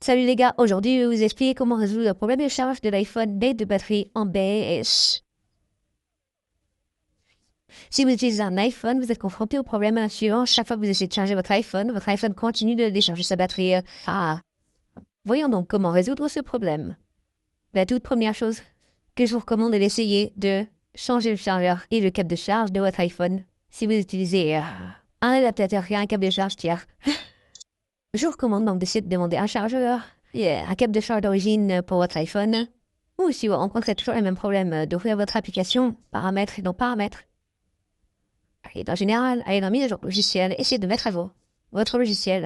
Salut les gars, aujourd'hui je vais vous expliquer comment résoudre le problème de charge de l'iPhone B de batterie en BS. Si vous utilisez un iPhone, vous êtes confronté au problème suivant. Chaque fois que vous essayez de charger votre iPhone continue de décharger sa batterie. Voyons donc comment résoudre ce problème. La toute première chose que je vous recommande est d'essayer de changer le chargeur et le câble de charge de votre iPhone. Si vous utilisez un adaptateur et un câble de charge tiers, je vous recommande donc d'essayer de demander un chargeur et un câble de charge d'origine pour votre iPhone. Ou si vous rencontrez toujours le même problème d'ouvrir votre application, paramètres et non paramètres. Et en général, allez dans mise à jour logiciel, essayez de mettre à jour votre logiciel.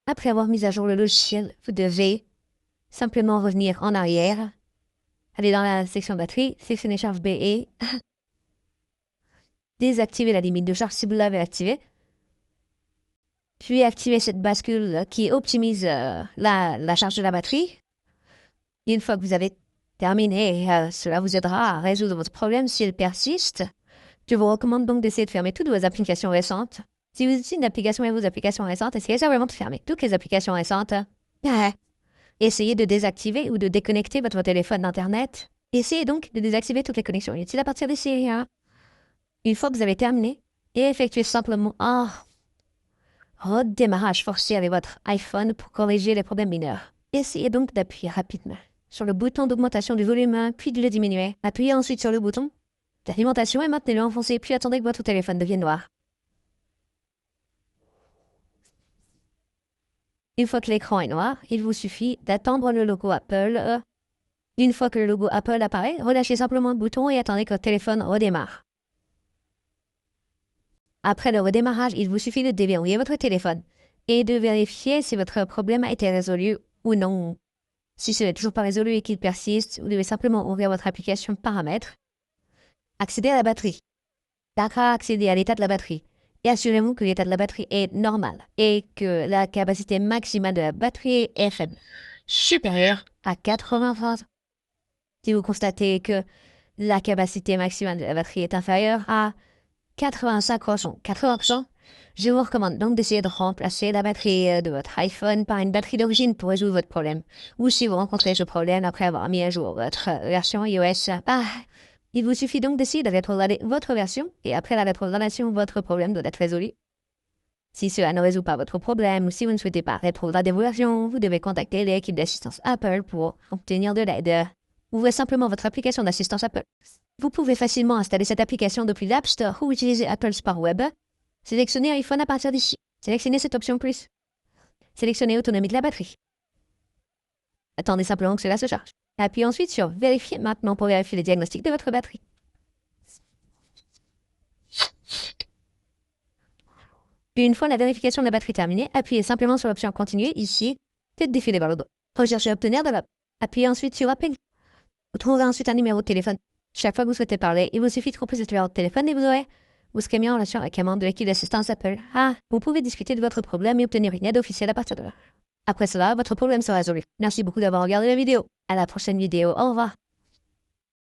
Après avoir mis à jour le logiciel, vous devez simplement revenir en arrière, aller dans la section batterie, sélectionner charge B et désactiver la limite de charge si vous l'avez activée. Puis activer cette bascule qui optimise la charge de la batterie. Et une fois que vous avez terminé, cela vous aidera à résoudre votre problème s'il persiste. Je vous recommande donc d'essayer de fermer toutes vos applications récentes. Si vous utilisez une application et vos applications récentes, essayez simplement de fermer toutes les applications récentes. Essayez de désactiver ou de déconnecter votre téléphone d'Internet. Essayez donc de désactiver toutes les connexions inutiles à partir d'ici. Une fois que vous avez terminé, effectuez simplement un redémarrage forcé avec votre iPhone pour corriger les problèmes mineurs. Essayez donc d'appuyer rapidement sur le bouton d'augmentation du volume, puis de le diminuer. Appuyez ensuite sur le bouton d'alimentation et maintenez-le enfoncé, puis attendez que votre téléphone devienne noir. Une fois que l'écran est noir, il vous suffit d'attendre le logo Apple. Une fois que le logo Apple apparaît, relâchez simplement le bouton et attendez que votre téléphone redémarre. Après le redémarrage, il vous suffit de déverrouiller votre téléphone et de vérifier si votre problème a été résolu ou non. Si ce n'est toujours pas résolu et qu'il persiste, vous devez simplement ouvrir votre application Paramètres, accéder à la batterie, accéder à l'état de la batterie et assurez-vous que l'état de la batterie est normal et que la capacité maximale de la batterie est faible, supérieure à 80%. Si vous constatez que la capacité maximale de la batterie est inférieure à 80%, je vous recommande donc d'essayer de remplacer la batterie de votre iPhone par une batterie d'origine pour résoudre votre problème. Ou si vous rencontrez ce problème après avoir mis à jour votre version iOS, il vous suffit donc d'essayer de rétrograder votre version et après la rétrogradation, votre problème doit être résolu. Si cela ne résout pas votre problème ou si vous ne souhaitez pas rétrograder vos versions, vous devez contacter l'équipe d'assistance Apple pour obtenir de l'aide. Ouvrez simplement votre application d'assistance Apple. Vous pouvez facilement installer cette application depuis l'App Store ou utiliser Apple Store Web. Sélectionnez iPhone à partir d'ici. Sélectionnez cette option plus. Sélectionnez autonomie de la batterie. Attendez simplement que cela se charge. Appuyez ensuite sur Vérifier maintenant pour vérifier les diagnostics de votre batterie. Puis une fois la vérification de la batterie terminée, appuyez simplement sur l'option Continuer ici, puis défiler vers le dos. Recherchez Obtenir de l'app. Appuyez ensuite sur Appel. Vous trouverez ensuite un numéro de téléphone. Chaque fois que vous souhaitez parler, il vous suffit de composer ce numéro de téléphone et vous serez mis en relation avec un membre de l'équipe d'assistance Apple. Vous pouvez discuter de votre problème et obtenir une aide officielle à partir de là. Après cela, votre problème sera résolu. Merci beaucoup d'avoir regardé la vidéo. À la prochaine vidéo. Au revoir.